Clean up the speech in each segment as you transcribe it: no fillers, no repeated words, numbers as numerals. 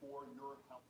for your health.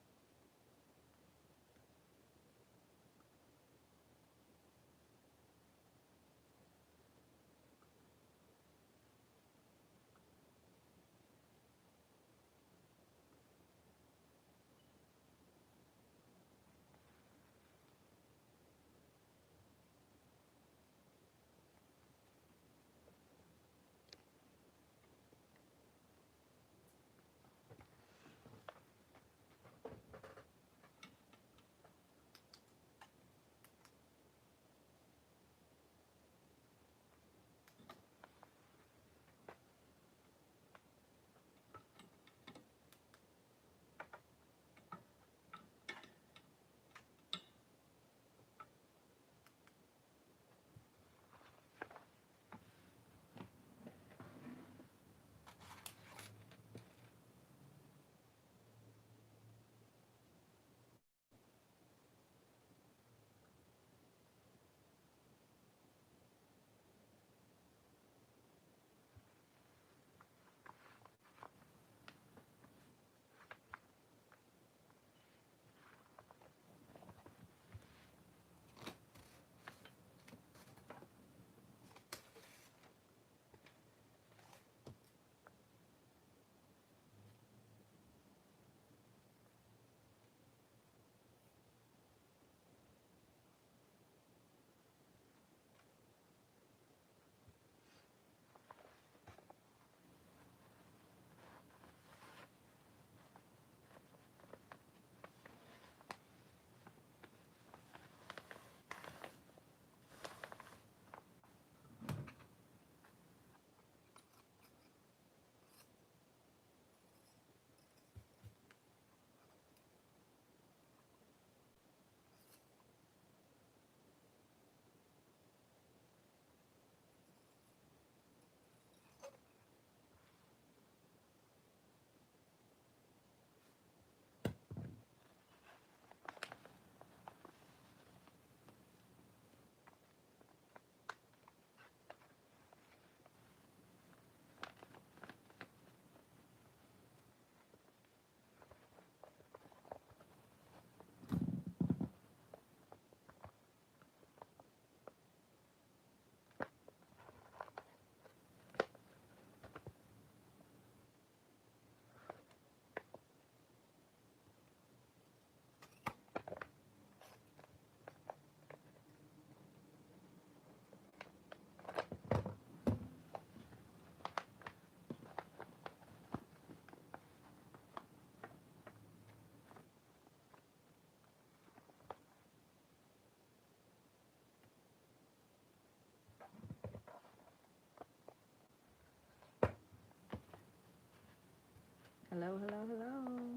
Hello, hello, hello.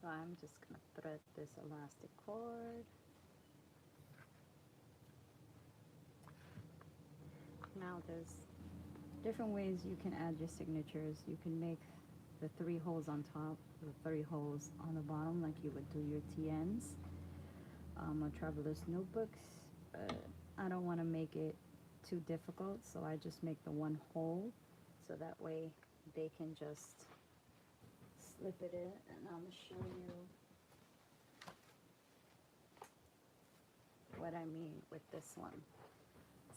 So I'm just gonna thread this elastic cord. Now there's different ways you can add your signatures. You can make the 3 holes on top, the 3 holes on the bottom, like you would do your TNs on traveler's notebooks. I don't want to make it too difficult, so I just make the 1 hole, so that way they can just slip it in, and I'm gonna show you what I mean with this one.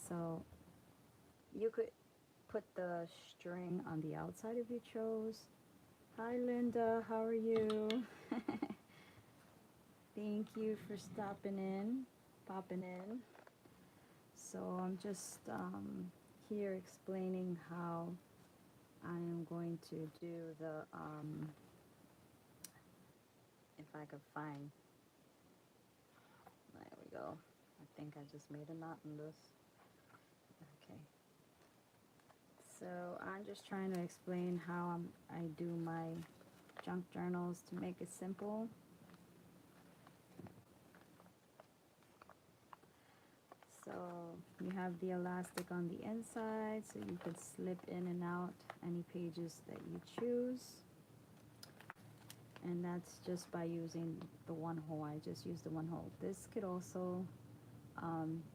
So you could put the string on the outside if you chose. Hi Linda, how are you? Thank you for stopping in, popping in. So I'm just here explaining how I am going to do the, if I could find, there we go. I think I just made a knot in this. Okay. So I'm just trying to explain how I do my junk journals to make it simple. So you have the elastic on the inside, so you could slip in and out any pages that you choose. And that's just by using the one hole. I just used the one hole. This could also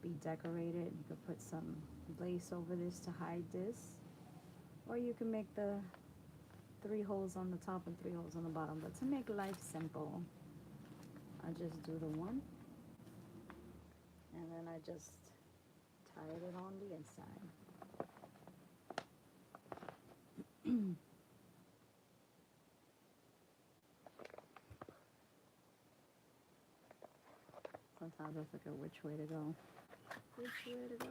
be decorated. You could put some lace over this to hide this. Or you can make the 3 holes on the top and 3 holes on the bottom. But to make life simple, I just do the one. And then I just tied it on the inside. Sometimes I forget which way to go. Which way to go?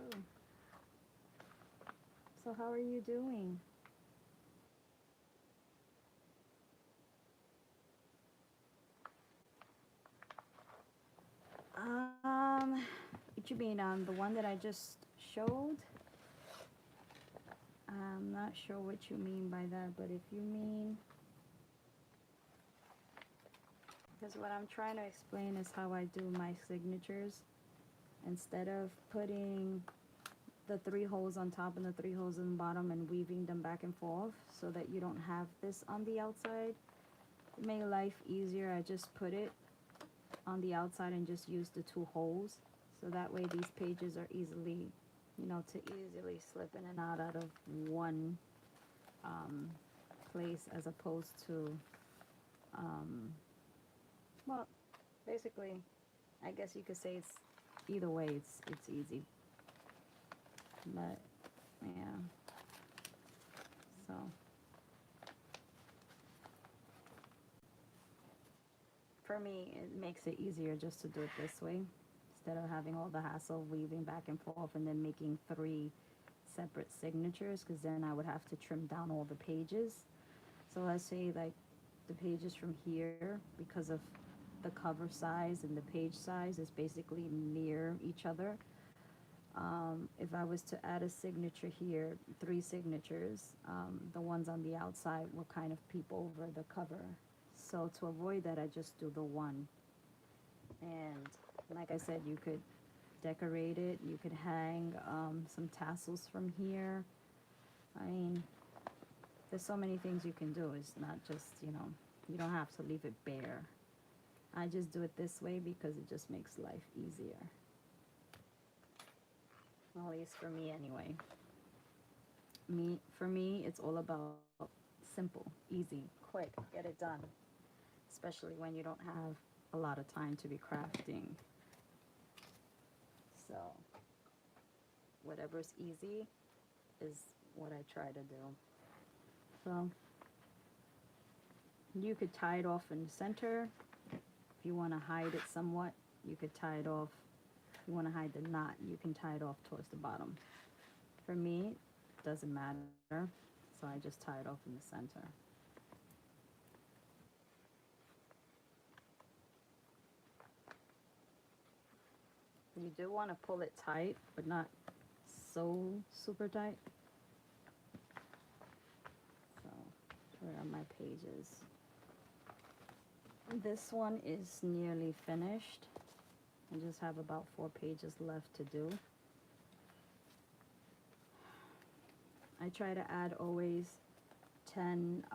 So how are you doing? What you mean, the one that I just showed? I'm not sure what you mean by that, but if you mean, because what I'm trying to explain is how I do my signatures. Instead of putting the 3 holes on top and the 3 holes on the bottom and weaving them back and forth so that you don't have this on the outside, to make life easier, I just put it on the outside and just use the 2 holes. So that way these pages are easily, to easily slip in and out of one place, as opposed to, well, basically, I guess you could say it's either way, it's easy. But, yeah. So. For me, it makes it easier just to do it this way, instead of having all the hassle of weaving back and forth and then making 3 separate signatures, because then I would have to trim down all the pages. So let's say like the pages from here, because of the cover size and the page size is basically near each other. If I was to add a signature here, 3 signatures, the ones on the outside will kind of peep over the cover. So to avoid that, I just do the one. And like I said, you could decorate it. You could hang some tassels from here. I mean, there's so many things you can do. It's not just, you don't have to leave it bare. I just do it this way because it just makes life easier. Well, at least for me anyway. For me, it's all about simple, easy, quick, get it done. Especially when you don't have a lot of time to be crafting. So, whatever's easy is what I try to do. So, you could tie it off in the center. If you want to hide it somewhat, you could tie it off. If you want to hide the knot, you can tie it off towards the bottom. For me, it doesn't matter. So I just tie it off in the center. You do want to pull it tight, but not so super tight. So, where are my pages? This one is nearly finished. I just have about 4 pages left to do. I try to add always 10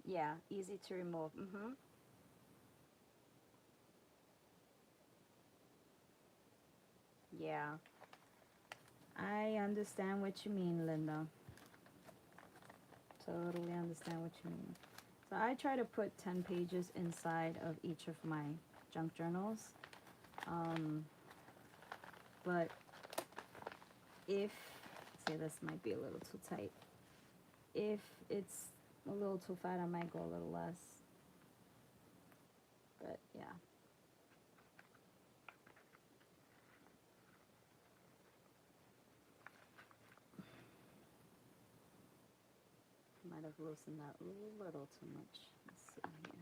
yeah, easy to remove. Yeah. I understand what you mean, Linda. Totally understand what you mean. So I try to put 10 pages inside of each of my junk journals. But if, say this might be a little too tight. If it's a little too fat, I might go a little less. But yeah. Might have loosened that a little too much. Let's see here.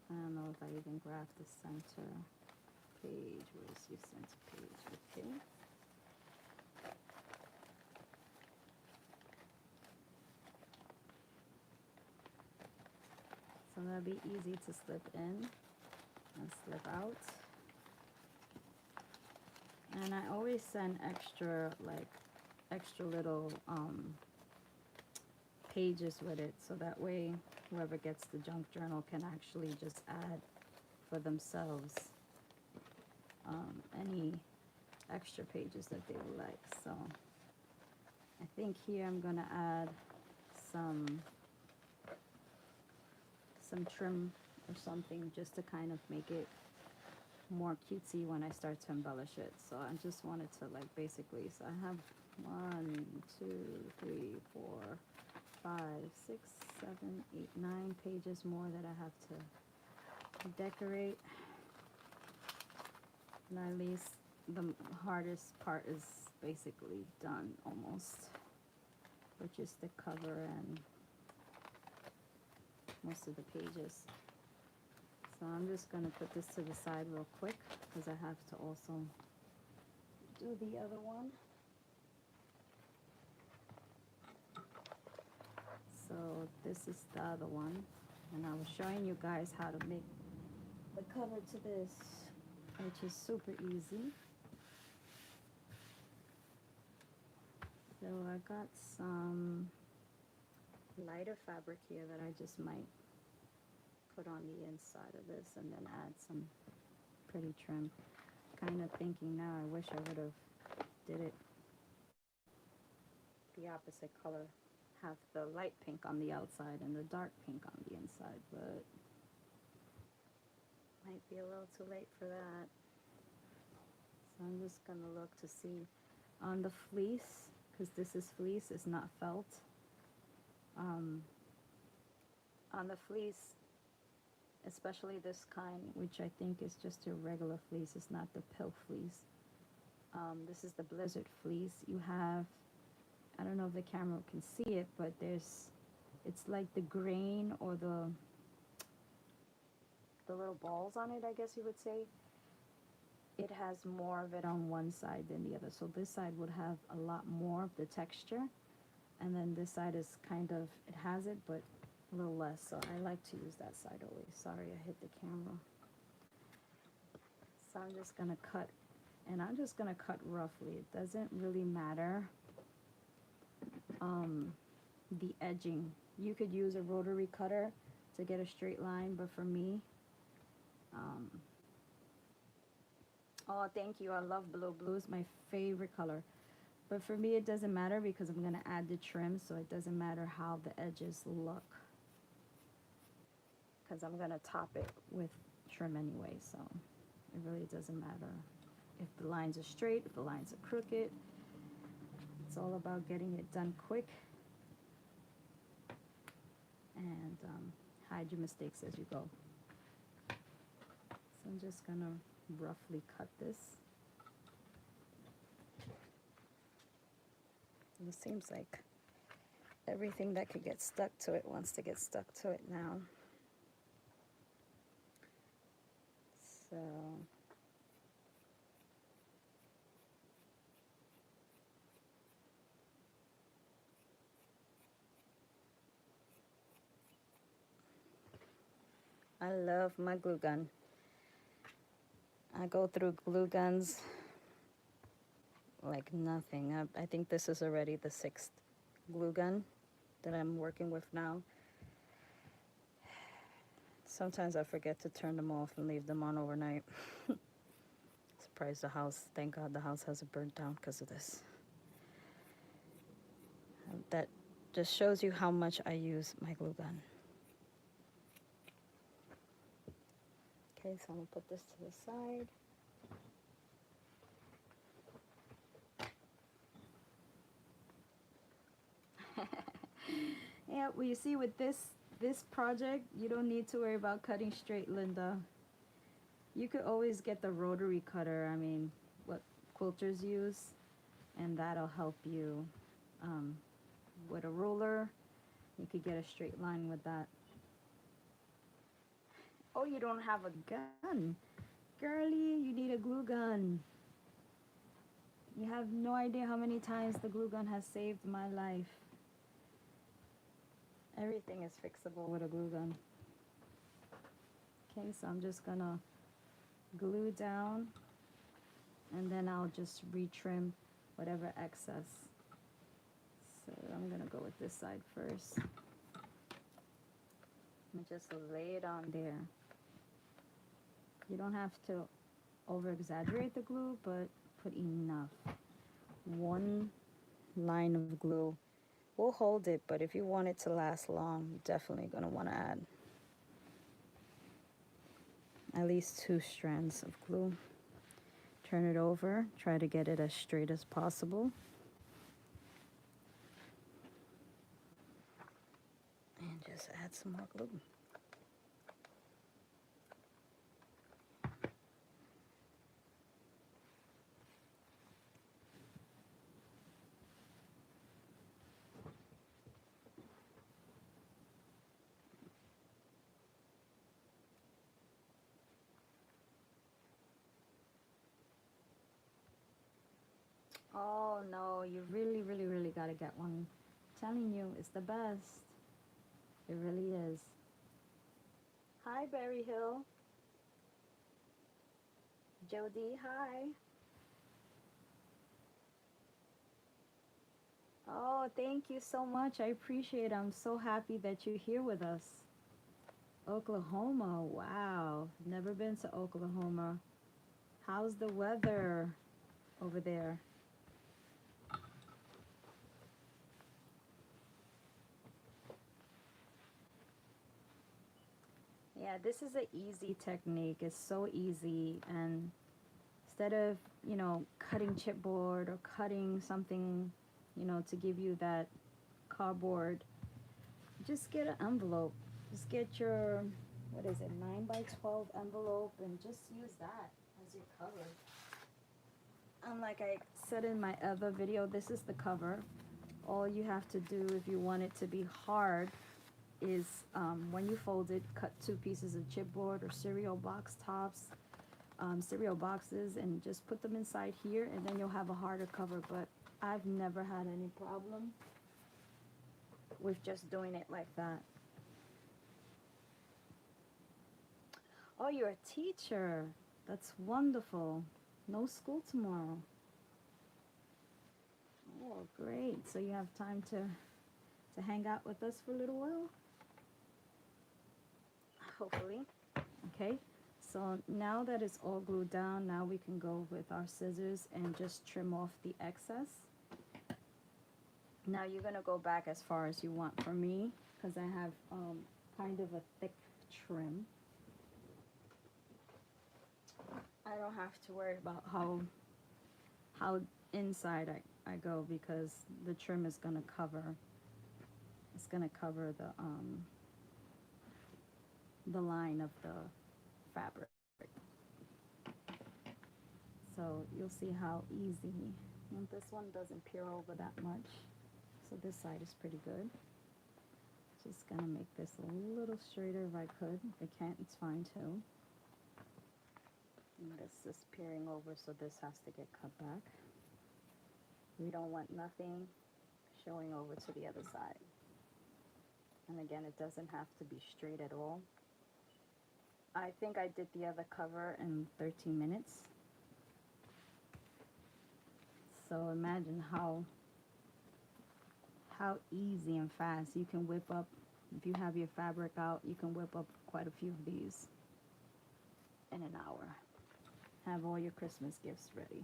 I don't know if I even grabbed the center page. Where's your center page? Okay. So that'll be easy to slip in and slip out. And I always send extra, like, extra little pages with it, so that way whoever gets the junk journal can actually just add for themselves any extra pages that they would like. So I think here I'm gonna add some trim or something just to kind of make it more cutesy when I start to embellish it. So I just wanted to, like, basically, so I have 1, 2, 3, 4, 5, 6, 7, 8, 9 pages more that I have to decorate. And at least the hardest part is basically done almost, which is the cover and most of the pages. So I'm just going to put this to the side real quick because I have to also do the other one. So this is the other one, and I was showing you guys how to make the cover to this, which is super easy. So I got some lighter fabric here that I just might put on the inside of this and then add some pretty trim. Kind of thinking now, I wish I would have did it the opposite color. Have the light pink on the outside and the dark pink on the inside, but might be a little too late for that. So I'm just gonna look to see on the fleece, because this is fleece, it's not felt. On the fleece, especially this kind, which I think is just a regular fleece, it's not the pill fleece. This is the blizzard fleece. You have, I don't know if the camera can see it, but it's like the grain or the little balls on it, I guess you would say. It has more of it on one side than the other. So this side would have a lot more of the texture, and then this side is kind of, it has it, but a little less. So I like to use that side always. Sorry, I hit the camera. So I'm just gonna cut, and I'm just gonna cut roughly. It doesn't really matter the edging. You could use a rotary cutter to get a straight line, but for me, oh, thank you. I love blue. Blue is my favorite color. But for me, it doesn't matter because I'm going to add the trim, so it doesn't matter how the edges look. Because I'm going to top it with trim anyway, so it really doesn't matter if the lines are straight, if the lines are crooked. It's all about getting it done quick. And hide your mistakes as you go. So I'm just going to roughly cut this. And it seems like everything that could get stuck to it wants to get stuck to it now. So I love my glue gun. I go through glue guns like nothing. I think this is already the 6th glue gun that I'm working with now. Sometimes I forget to turn them off and leave them on overnight. Surprised the house, thank God the house hasn't burnt down because of this. That just shows you how much I use my glue gun. Okay, so I'm gonna put this to the side. Well, you see, with this project, you don't need to worry about cutting straight, Linda. You could always get the rotary cutter. I mean, what quilters use, and that'll help you um, with a ruler. You could get a straight line with that. Oh, you don't have a gun. Girlie, you need a glue gun. You have no idea how many times the glue gun has saved my life. Everything is fixable with a glue gun. Okay, so I'm just gonna glue down, and then I'll just retrim whatever excess. So I'm gonna go with this side first. And just lay it on there. You don't have to over exaggerate the glue, but put enough. One line of glue will hold it, but if you want it to last long, you're definitely going to want to add at least 2 strands of glue. Turn it over, try to get it as straight as possible. And just add some more glue. Oh no, you really, really, really gotta get one. I'm telling you, it's the best. It really is. Hi, Berry Hill. Jody, hi. Oh, thank you so much. I appreciate it. I'm so happy that you're here with us. Oklahoma, wow. Never been to Oklahoma. How's the weather over there? Yeah, this is an easy technique. It's so easy, and instead of, cutting chipboard or cutting something, to give you that cardboard, just get an envelope. Just get your, what is it, 9 by 12 envelope, and just use that as your cover. And like I said in my other video, this is the cover. All you have to do if you want it to be hard is when you fold it, cut 2 pieces of chipboard or cereal box tops, cereal boxes, and just put them inside here, and then you'll have a harder cover. But I've never had any problem with just doing it like that. Oh, you're a teacher. That's wonderful. No school tomorrow. Oh, great. So you have time to hang out with us for a little while? Hopefully. Okay. So now that it's all glued down, now we can go with our scissors and just trim off the excess. Now you're going to go back as far as you want for me, because I have kind of a thick trim. I don't have to worry about how inside I go, because the trim is going to cover, it's going to cover the line of the fabric. So you'll see how easy, and this one doesn't peer over that much, so this side is pretty good. Just gonna make this a little straighter if I could. If I can't, it's fine too. And this is peering over, so this has to get cut back. We don't want nothing showing over to the other side. And again, it doesn't have to be straight at all. I think I did the other cover in 13 minutes. So imagine how easy and fast you can whip up. If you have your fabric out, you can whip up quite a few of these in an hour. Have all your Christmas gifts ready.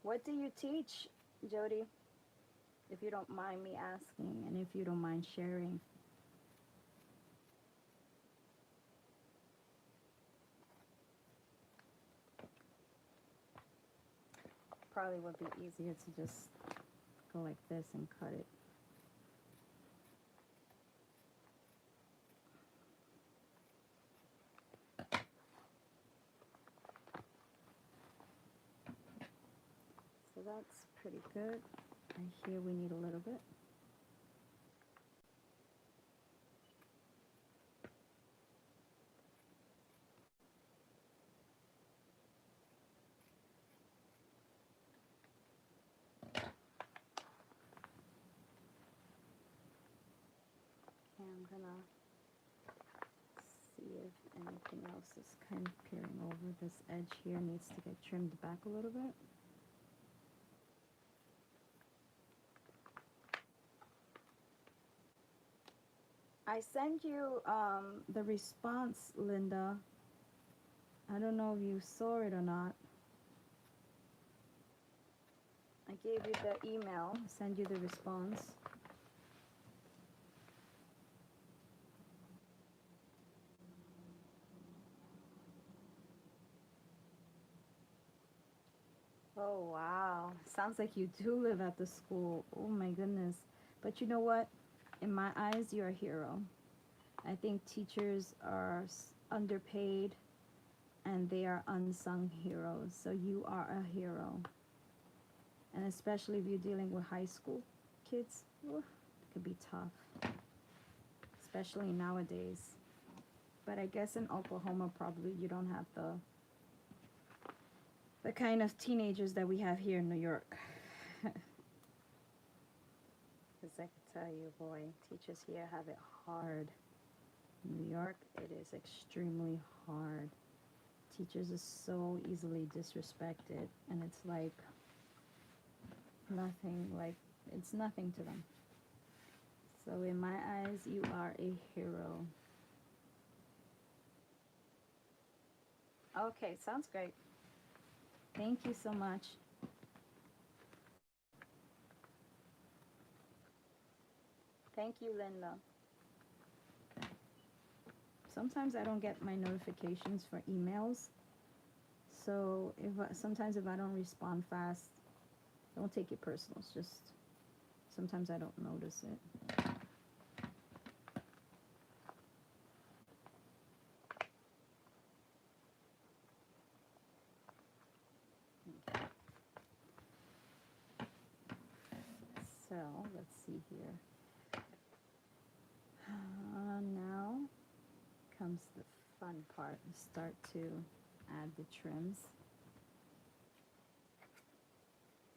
What do you teach, Jody? If you don't mind me asking, and if you don't mind sharing. Probably would be easier to just go like this and cut it. So that's pretty good. And here we need a little bit. And I'm gonna see if anything else is kind of peering over. This edge here needs to get trimmed back a little bit. I sent you the response, Linda. I don't know if you saw it or not. I gave you the email, send you the response. Oh, wow. Sounds like you do live at the school. Oh, my goodness. But you know what? In my eyes, you're a hero. I think teachers are underpaid and they are unsung heroes. So you are a hero. And especially if you're dealing with high school kids, it could be tough, especially nowadays. But I guess in Oklahoma, probably you don't have the kind of teenagers that we have here in New York. Because I can tell you, boy, teachers here have it hard. In New York, it is extremely hard. Teachers are so easily disrespected, and it's like nothing, like it's nothing to them. So in my eyes, you are a hero. Okay, sounds great. Thank you so much. Thank you, Linda. Sometimes I don't get my notifications for emails. So sometimes if I don't respond fast, don't take it personal. It's just sometimes I don't notice it. Okay. So let's see here. Now comes the fun part. Start to add the trims.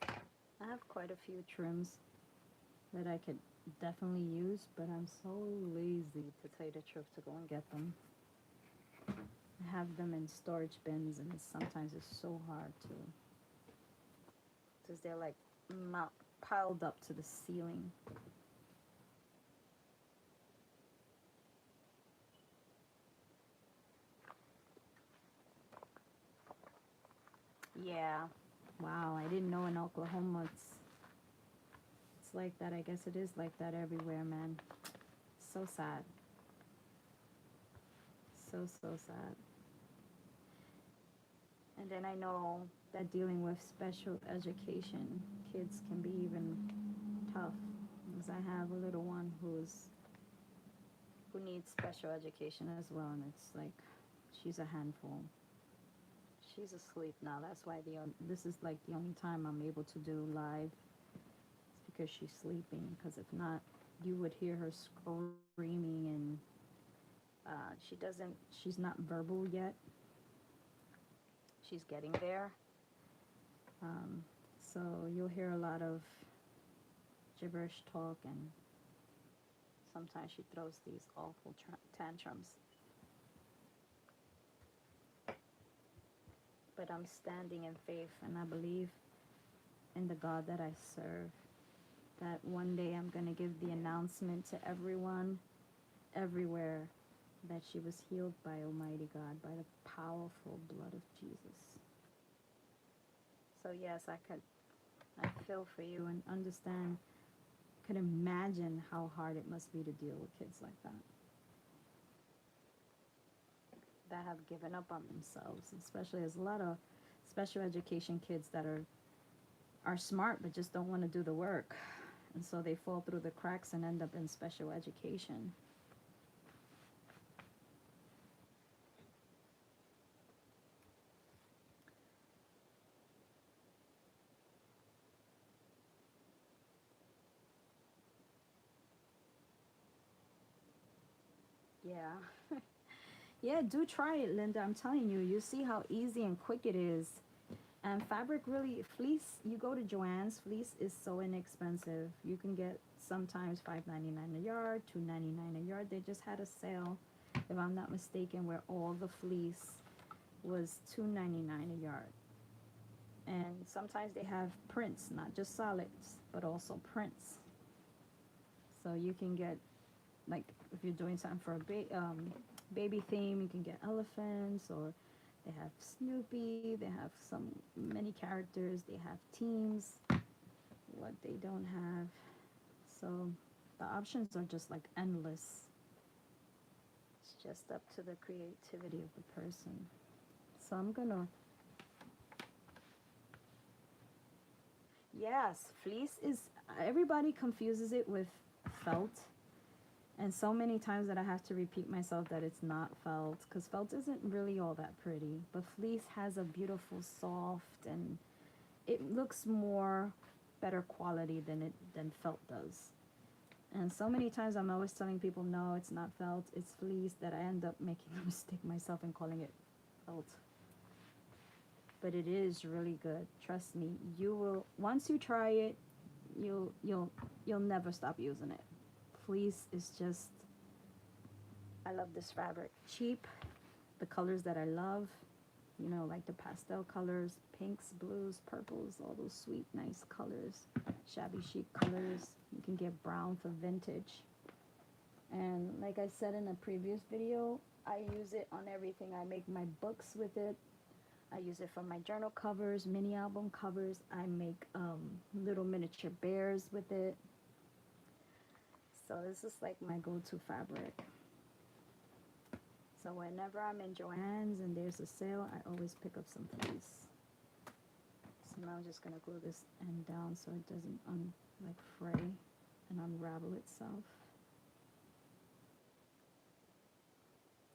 I have quite a few trims that I could definitely use, but I'm so lazy, to tell you the truth, to go and get them. I have them in storage bins, and sometimes it's so hard to, because they're like piled up to the ceiling. Yeah. Wow, I didn't know in Oklahoma it's like that. I guess it is like that everywhere, man. So sad. So sad. And then I know that dealing with special education kids can be even tough, because I have a little one who needs special education as well, and it's like she's a handful. She's asleep now. That's why this is like the only time I'm able to do live. It's because she's sleeping. Because if not, you would hear her screaming, and she's not verbal yet. She's getting there. So you'll hear a lot of gibberish talk, and sometimes she throws these awful tantrums. But I'm standing in faith, and I believe in the God that I serve, that one day I'm going to give the announcement to everyone, everywhere, that she was healed by Almighty God, by the powerful blood of Jesus. So yes, I feel for you and understand, can imagine how hard it must be to deal with kids like that have given up on themselves, especially as a lot of special education kids that are are smart but just don't want to do the work. And so they fall through the cracks and end up in special education. Yeah. Yeah, do try it, Linda. I'm telling you, you see how easy and quick it is. And fabric really, fleece, you go to Joann's, fleece is so inexpensive. You can get sometimes $5.99 a yard, $2.99 a yard. They just had a sale, if I'm not mistaken, where all the fleece was $2.99 a yard. And sometimes they have prints, not just solids, but also prints. So you can get, like, if you're doing something for a baby theme, you can get elephants, or they have Snoopy, they have many characters, they have teams. What they don't have, so the options are just like endless. It's just up to the creativity of the person. So I'm gonna, yes, fleece is, everybody confuses it with felt. And so many times that I have to repeat myself that it's not felt, because felt isn't really all that pretty. But fleece has a beautiful soft, and it looks more better quality than felt does. And so many times I'm always telling people, no, it's not felt, it's fleece, that I end up making a mistake myself and calling it felt. But it is really good. Trust me. You will, once you try it, you'll never stop using it. Fleece is just, I love this fabric. Cheap, the colors that I love, you know, like the pastel colors, pinks, blues, purples, all those sweet, nice colors, shabby chic colors. You can get brown for vintage. And like I said in a previous video, I use it on everything. I make my books with it. I use it for my journal covers, mini album covers. I make little miniature bears with it. So this is like my go-to fabric. So whenever I'm in Joann's and there's a sale, I always pick up some fleece. So now I'm just gonna glue this end down so it doesn't like fray and unravel itself.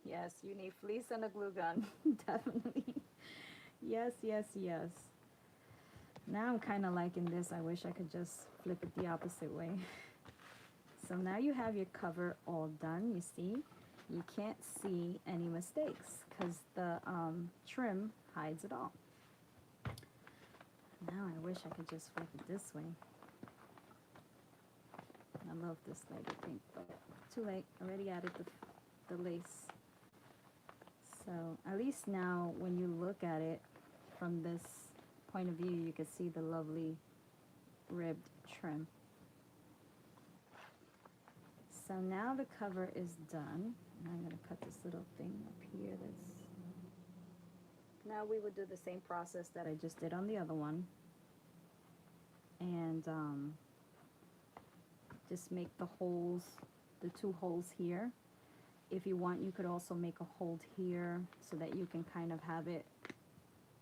Yes, you need fleece and a glue gun, definitely. Yes, yes, yes. Now I'm kind of liking this. I wish I could just flip it the opposite way. So now you have your cover all done, you see. You can't see any mistakes because the trim hides it all. Now I wish I could just flip it this way. I love this light pink, but too late. Already added the lace. So at least now when you look at it from this point of view, you can see the lovely ribbed trim. So now the cover is done. And I'm going to cut this little thing up here. Now we would do the same process that I just did on the other one. And just make the holes, the 2 holes here. If you want, you could also make a hole here so that you can kind of have it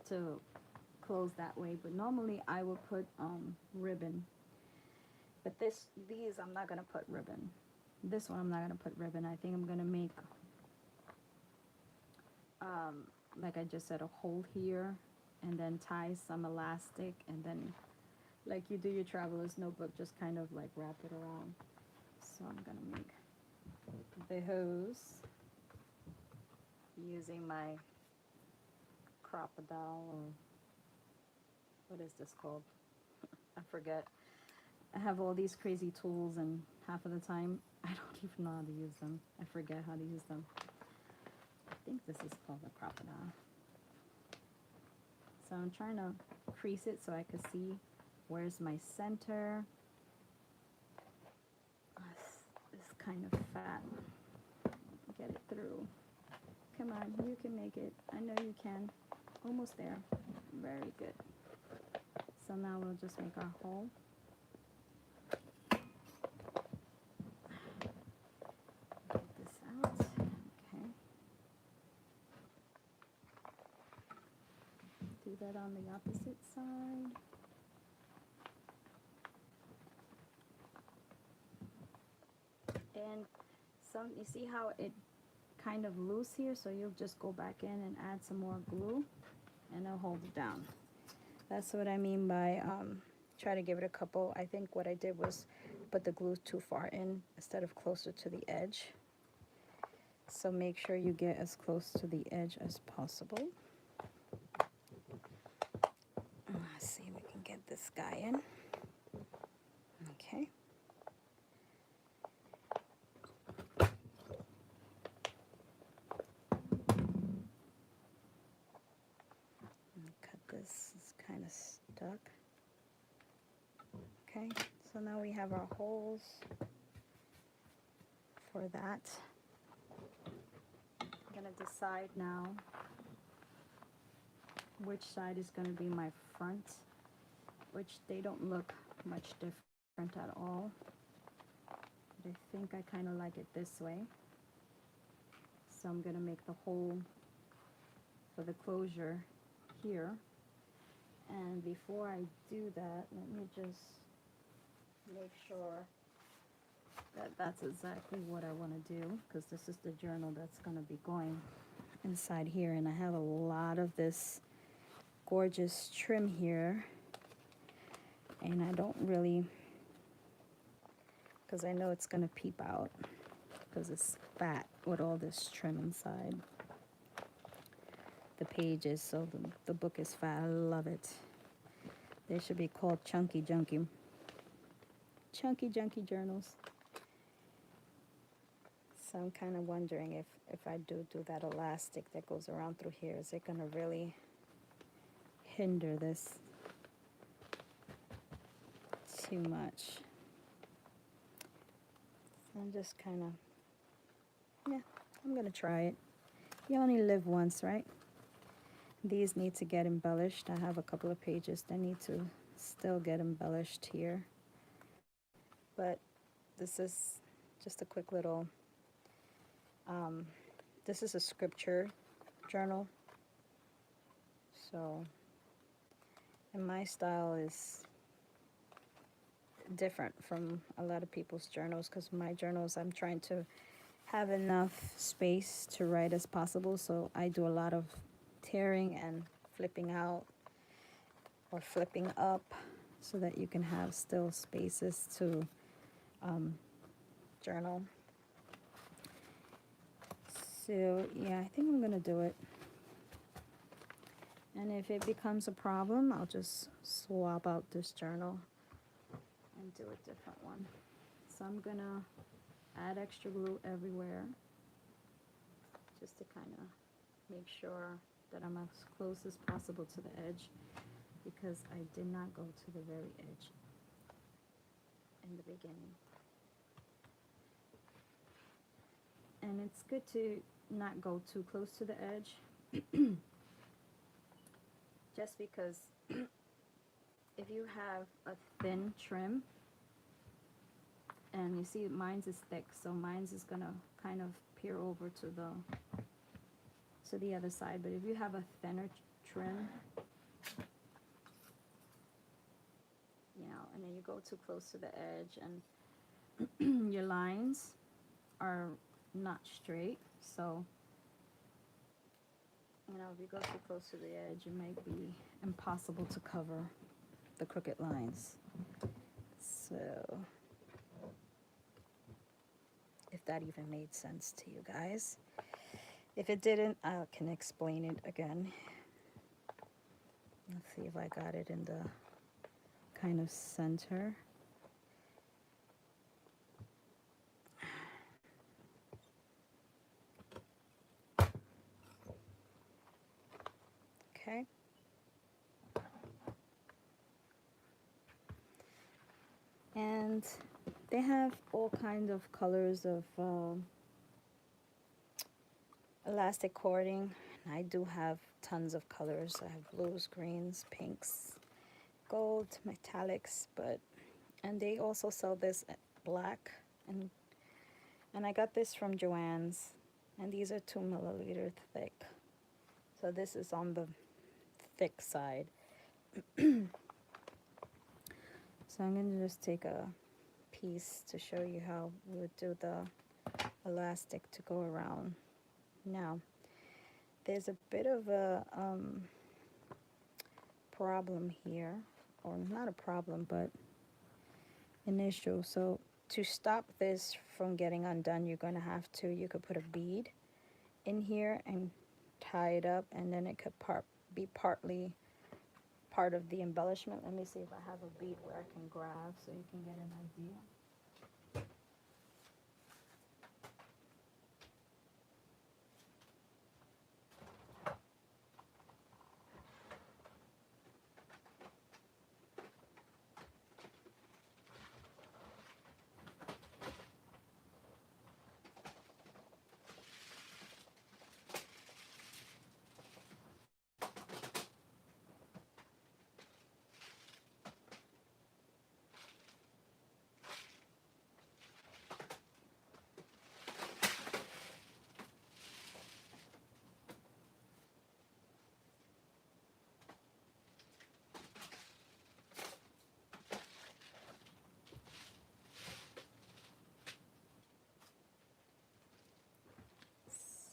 to close that way. But normally I will put ribbon. But these I'm not going to put ribbon. This one I'm not going to put ribbon. I think I'm going to make, like I just said, a hole here, and then tie some elastic, and then like you do your traveler's notebook, just kind of like wrap it around. So I'm going to make the hose using my crocodile, or what is this called? I forget. I have all these crazy tools, and half of the time I don't even know how to use them. I forget how to use them. I think this is called a crocodile. So I'm trying to crease it so I can see where's my center. It's kind of fat. Get it through. Come on, you can make it. I know you can. Almost there. Very good. So now we'll just make our hole. That on the opposite side. in some, you see how it kind of loose here, so you'll just go back in and add some more glue and it'll hold it down. That's what I mean by try to give it a couple. I think what I did was put the glue too far in instead of closer to the edge. So make sure you get as close to the edge as possible. Let's see if we can get this guy in. Okay. Cut this, it's kind of stuck. Okay, so now we have our holes for that. I'm gonna decide now which side is gonna be my front, which they don't look much different at all. But I think I kind of like it this way. So I'm gonna make the hole for the closure here. And before I do that, let me just make sure that that's exactly what I want to do, because this is the journal that's going to be going inside here, and I have a lot of this gorgeous trim here, and I don't really, because I know it's going to peep out because it's fat with all this trim inside the pages. So the book is fat. I love it. They should be called chunky junky journals. So I'm kind of wondering if I do that elastic that goes around through here, is it going to really hinder this too much? So I'm just kind of, yeah, I'm going to try it. You only live once, right? These need to get embellished. I have a couple of pages that need to still get embellished here. But this is just a quick little, this is a scripture journal. So, and my style is different from a lot of people's journals, because my journals, I'm trying to have enough space to write as possible. So I do a lot of tearing and flipping out or flipping up so that you can have still spaces to journal. So yeah, I think I'm gonna do it, and if it becomes a problem, I'll just swap out this journal and do a different one. So I'm gonna add extra glue everywhere just to kind of make sure that I'm as close as possible to the edge, because I did not go to the very edge in the beginning. And it's good to not go too close to the edge, just because if you have a thin trim, and you see mine's is thick, so mine's is gonna kind of peer over to the other side. But if you have a thinner trim, you know, and then you go too close to the edge, and your lines are not straight, so you know, if you go too close to the edge, it might be impossible to cover the crooked lines. So if that even made sense to you guys. If it didn't, I can explain it again. Let's see if I got it in the kind of center. Okay. And they have all kinds of colors of elastic cording. I do have tons of colors. I have blues, greens, pinks, gold, metallics, and they also sell this at black, and I got this from Joann's, and these are 2 milliliter thick. So this is on the thick side. So I'm going to just take a piece to show you how we would do the elastic to go around. Now, there's a bit of a problem here, or not a problem, but an issue. So to stop this from getting undone, you're going to have to, you could put a bead in here and tie it up, and then it could be partly part of the embellishment. Let me see if I have a bead where I can grab so you can get an idea.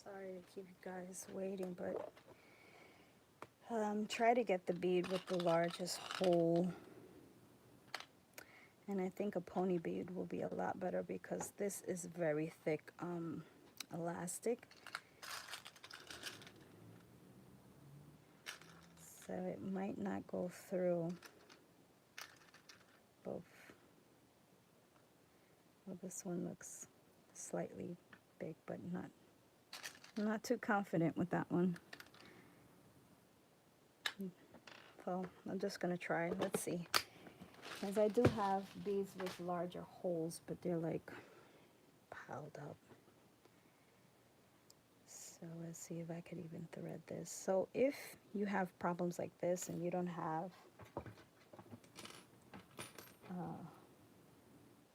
Sorry to keep you guys waiting, but try to get the bead with the largest hole. And I think a pony bead will be a lot better because this is very thick elastic. So it might not go through both. Well, this one looks slightly big, but I'm not too confident with that one. So I'm just gonna try. Let's see. Because I do have beads with larger holes, but they're like piled up. So let's see if I could even thread this. So if you have problems like this and you don't have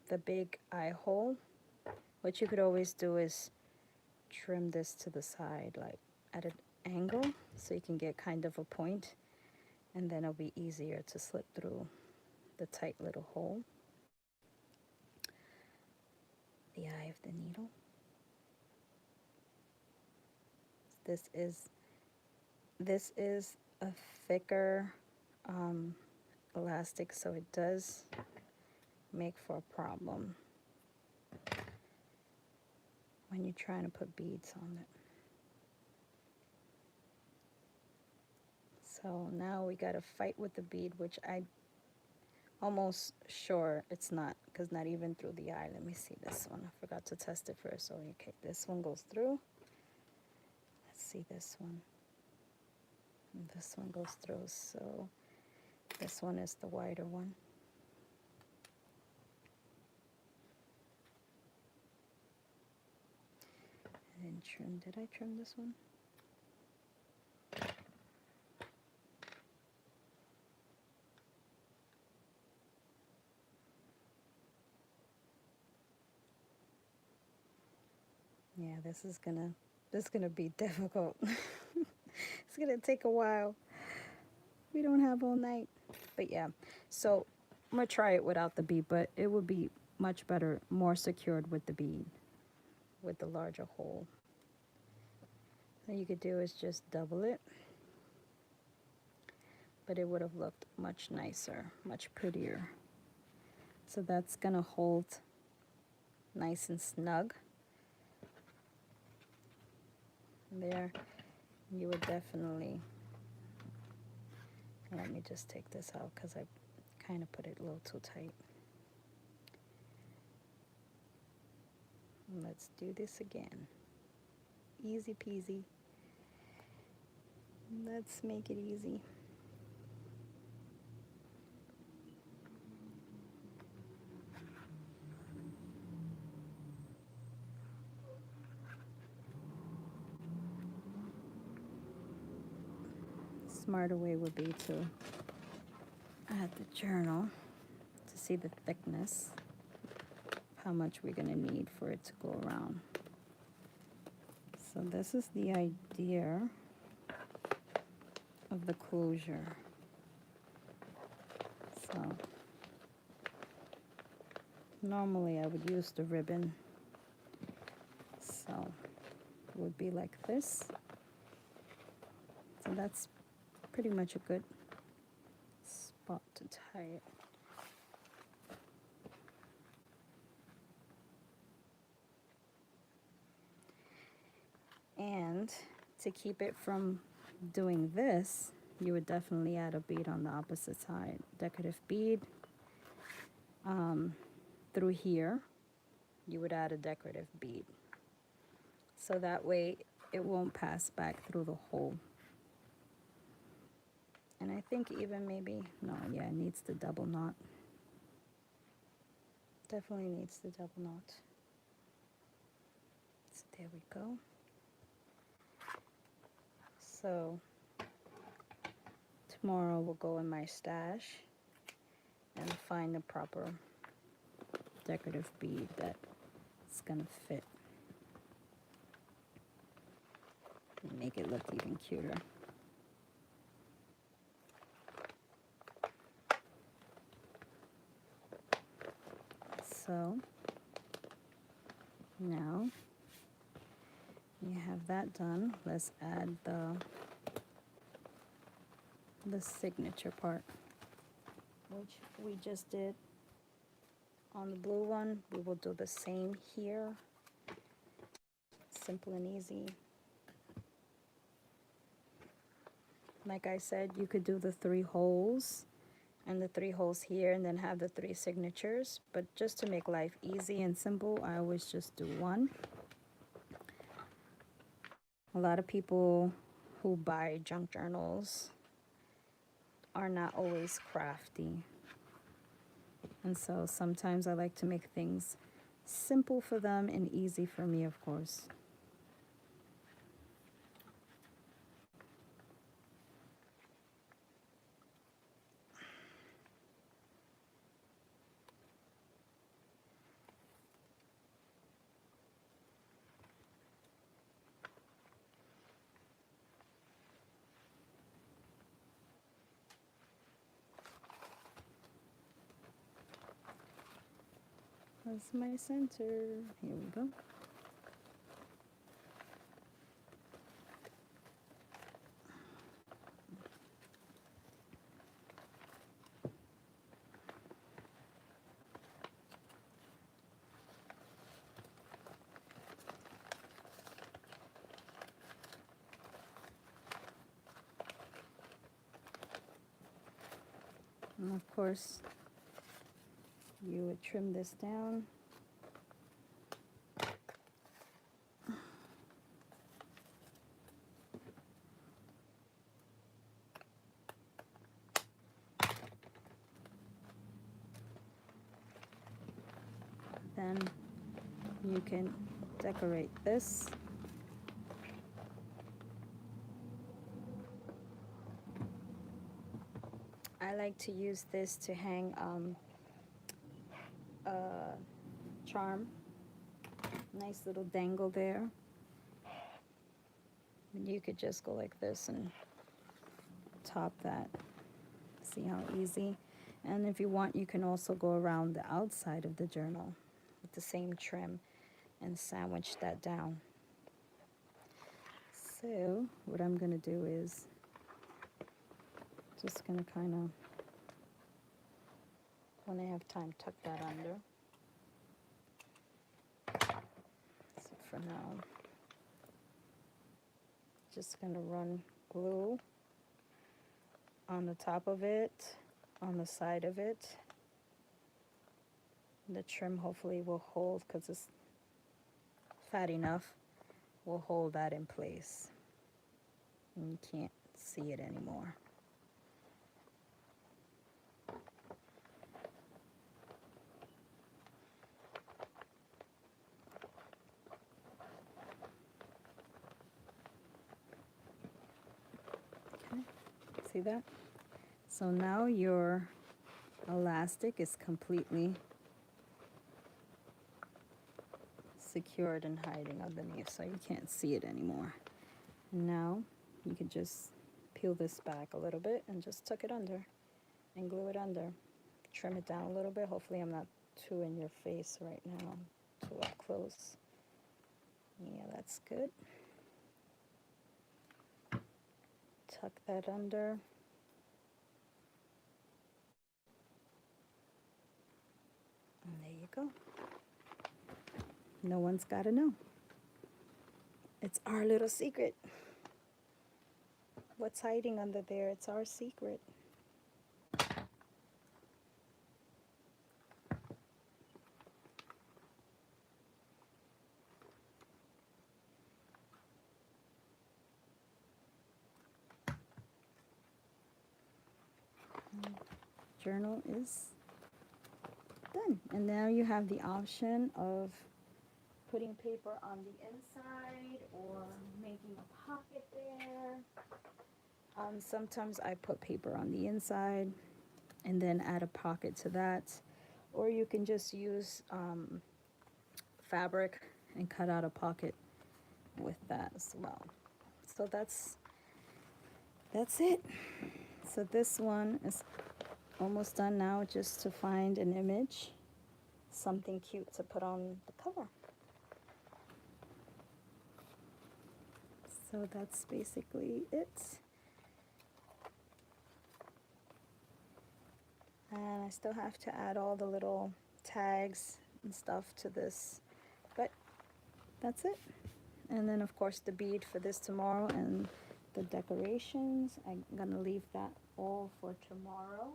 the big eye hole, what you could always do is trim this to the side, like at an angle, so you can get kind of a point, and then it'll be easier to slip through the tight little hole, the eye of the needle. This is a thicker elastic, so it does make for a problem when you're trying to put beads on it. So now we got to fight with the bead, which I almost sure it's not, because not even through the eye. Let me see this one. I forgot to test it first. So okay, this one goes through. Let's see this one. And this one goes through. So this one is the wider one. I didn't trim. Did I trim this one? Yeah, this is gonna be difficult. It's gonna take a while. We don't have all night. But yeah, so I'm gonna try it without the bead, but it would be much better, more secured with the bead, with the larger hole. What you could do is just double it, but it would have looked much nicer, much prettier. So that's gonna hold nice and snug. There, you would definitely, let me just take this out because I kind of put it a little too tight. Let's do this again. Easy peasy. Let's make it easy. Smarter way would be to add the journal to see the thickness, how much we're going to need for it to go around. So this is the idea of the closure. So Normally I would use the ribbon, so it would be like this. So that's pretty much a good spot to tie it. And to keep it from doing this, you would definitely add a bead on the opposite side. Decorative bead. Through here, you would add a decorative bead. So that way it won't pass back through the hole. And I think even maybe, no, yeah, it needs the double knot. Definitely needs the double knot. So there we go. So tomorrow we'll go in my stash and find the proper decorative bead that's gonna fit and make it look even cuter. So now you have that done. Let's add the signature part, which we just did on the blue one. We will do the same here. Simple and easy. Like I said, you could do the 3 holes and the 3 holes here and then have the 3 signatures, but just to make life easy and simple, I always just do 1. A lot of people who buy junk journals are not always crafty, and so sometimes I like to make things simple for them and easy for me, of course. That's my center. Here we go. And of course, you would trim this down. Then you can decorate this. I like to use this to hang a charm. Nice little dangle there. And you could just go like this and top that. See how easy? And if you want, you can also go around the outside of the journal with the same trim and sandwich that down. So what I'm going to do is just going to kind of, when I have time, tuck that under. So for now, just going to run glue on the top of it, on the side of it. The trim hopefully will hold, because it's fat enough, will hold that in place. And you can't see it anymore. Okay, see that? So now your elastic is completely secured and hiding underneath, so you can't see it anymore. And now you can just peel this back a little bit and just tuck it under and glue it under. Trim it down a little bit. Hopefully I'm not too in your face right now, too up close. Yeah, that's good. Tuck that under. And there you go. No one's got to know. It's our little secret. What's hiding under there? It's our secret. Journal is done. And now you have the option of putting paper on the inside or making a pocket there. Sometimes I put paper on the inside and then add a pocket to that. Or you can just use fabric and cut out a pocket with that as well. So that's it. So this one is almost done now, just to find an image, something cute to put on the cover. So that's basically it. And I still have to add all the little tags and stuff to this, but that's it. And then of course the bead for this tomorrow and the decorations, I'm gonna leave that all for tomorrow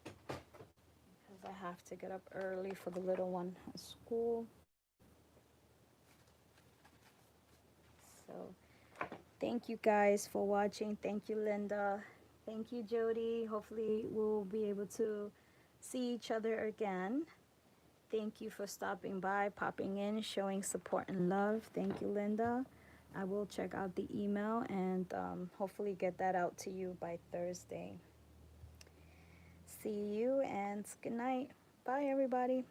because I have to get up early for the little one at school. So thank you guys for watching. Thank you, Linda. Thank you, Jody. Hopefully we'll be able to see each other again. Thank you for stopping by, popping in, showing support and love. Thank you, Linda. I will check out the email and hopefully get that out to you by Thursday. See you and good night. Bye, everybody.